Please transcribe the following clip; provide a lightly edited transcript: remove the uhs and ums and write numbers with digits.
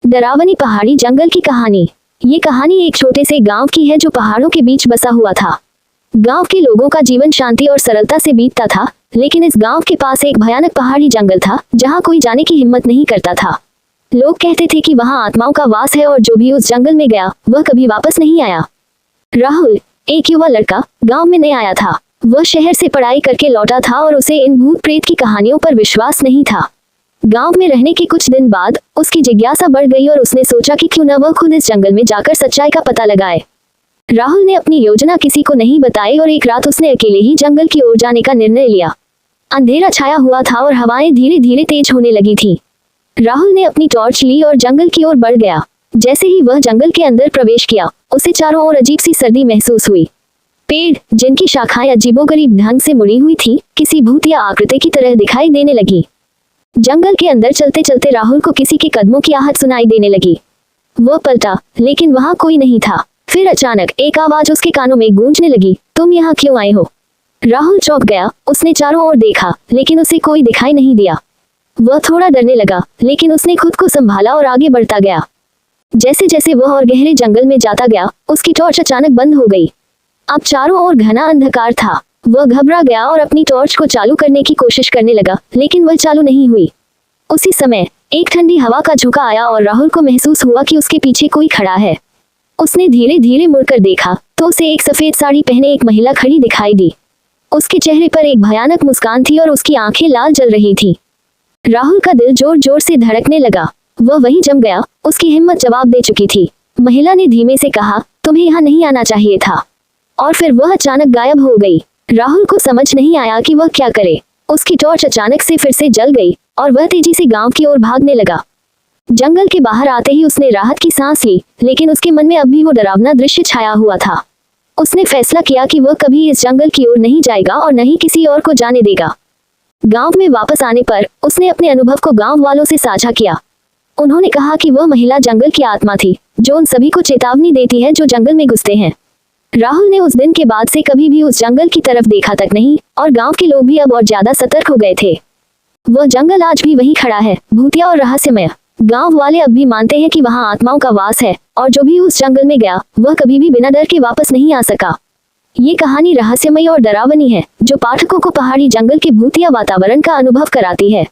डरावनी पहाड़ी जंगल की कहानी। ये कहानी एक छोटे से गांव की है जो पहाड़ों के बीच बसा हुआ था। गांव के लोगों का जीवन शांति और सरलता से बीतता था, लेकिन इस गांव के पास एक भयानक पहाड़ी जंगल था जहां कोई जाने की हिम्मत नहीं करता था। लोग कहते थे कि वहां आत्माओं का वास है और जो भी उस जंगल में गया वह कभी वापस नहीं आया। राहुल, एक युवा लड़का, गांव में नया आया था। वह शहर से पढ़ाई करके लौटा था और उसे इन भूत प्रेत की कहानियों पर विश्वास नहीं था। गांव में रहने के कुछ दिन बाद उसकी जिज्ञासा बढ़ गई और उसने सोचा कि क्यों न वह खुद इस जंगल में जाकर सच्चाई का पता लगाए। राहुल ने अपनी योजना किसी को नहीं बताई और एक रात उसने अकेले ही जंगल की ओर जाने का निर्णय लिया। अंधेरा छाया हुआ था और हवाएं धीरे धीरे तेज होने लगी थी। राहुल ने अपनी टॉर्च ली और जंगल की ओर बढ़ गया। जैसे ही वह जंगल के अंदर प्रवेश किया, उसे चारों ओर अजीब सी सर्दी महसूस हुई। पेड़, जिनकी शाखाएं अजीबोगरीब ढंग से मुड़ी हुई थी, किसी भूत या आकृति की तरह दिखाई देने लगी। जंगल के अंदर चलते चलते राहुल को किसी के कदमों की आहट सुनाई देने लगी। वह पलटा, लेकिन वहां कोई नहीं था। फिर अचानक एक आवाज उसके कानों में गूंजने लगी, तुम यहाँ क्यों आए हो? राहुल चौंक गया। उसने चारों ओर देखा, लेकिन उसे कोई दिखाई नहीं दिया। वह थोड़ा डरने लगा, लेकिन उसने खुद को संभाला और आगे बढ़ता गया। जैसे जैसे वह और गहरे जंगल में जाता गया, उसकी टॉर्च अचानक बंद हो गई। अब चारों ओर घना अंधकार था। वह घबरा गया और अपनी टॉर्च को चालू करने की कोशिश करने लगा, लेकिन वह चालू नहीं हुई। उसी समय एक ठंडी हवा का झोंका आया और राहुल को महसूस हुआ कि उसके पीछे कोई खड़ा है। उसने धीरे धीरे मुड़कर देखा तो उसे एक सफेद साड़ी पहने एक महिला खड़ी दिखाई दी। उसके चेहरे पर एक भयानक मुस्कान थी और उसकी आंखें लाल जल रही थी। राहुल का दिल जोर जोर से धड़कने लगा। वह वहीं जम गया। उसकी हिम्मत जवाब दे चुकी थी। महिला ने धीमे से कहा, तुम्हें यहाँ नहीं आना चाहिए था। और फिर वह अचानक गायब हो गई। राहुल को समझ नहीं आया कि वह क्या करे। उसकी टॉर्च अचानक से फिर से जल गई और वह तेजी से गांव की ओर भागने लगा। जंगल के बाहर आते ही उसने राहत की सांस ली, लेकिन उसके मन में अब भी वो डरावना दृश्य छाया हुआ था। उसने फैसला किया कि वह कभी इस जंगल की ओर नहीं जाएगा और न ही किसी और को जाने देगा। गांव में वापस आने पर उसने अपने अनुभव को गांव वालों से साझा किया। उन्होंने कहा कि वह महिला जंगल की आत्मा थी, जो उन सभी को चेतावनी देती है जो जंगल में घुसते हैं। राहुल ने उस दिन के बाद से कभी भी उस जंगल की तरफ देखा तक नहीं, और गांव के लोग भी अब और ज्यादा सतर्क हो गए थे। वह जंगल आज भी वही खड़ा है, भूतिया और रहस्यमय। गांव वाले अब भी मानते हैं कि वहां आत्माओं का वास है, और जो भी उस जंगल में गया वह कभी भी बिना डर के वापस नहीं आ सका। ये कहानी रहस्यमयी और डरावनी है, जो पाठकों को पहाड़ी जंगल के भूतिया वातावरण का अनुभव कराती है।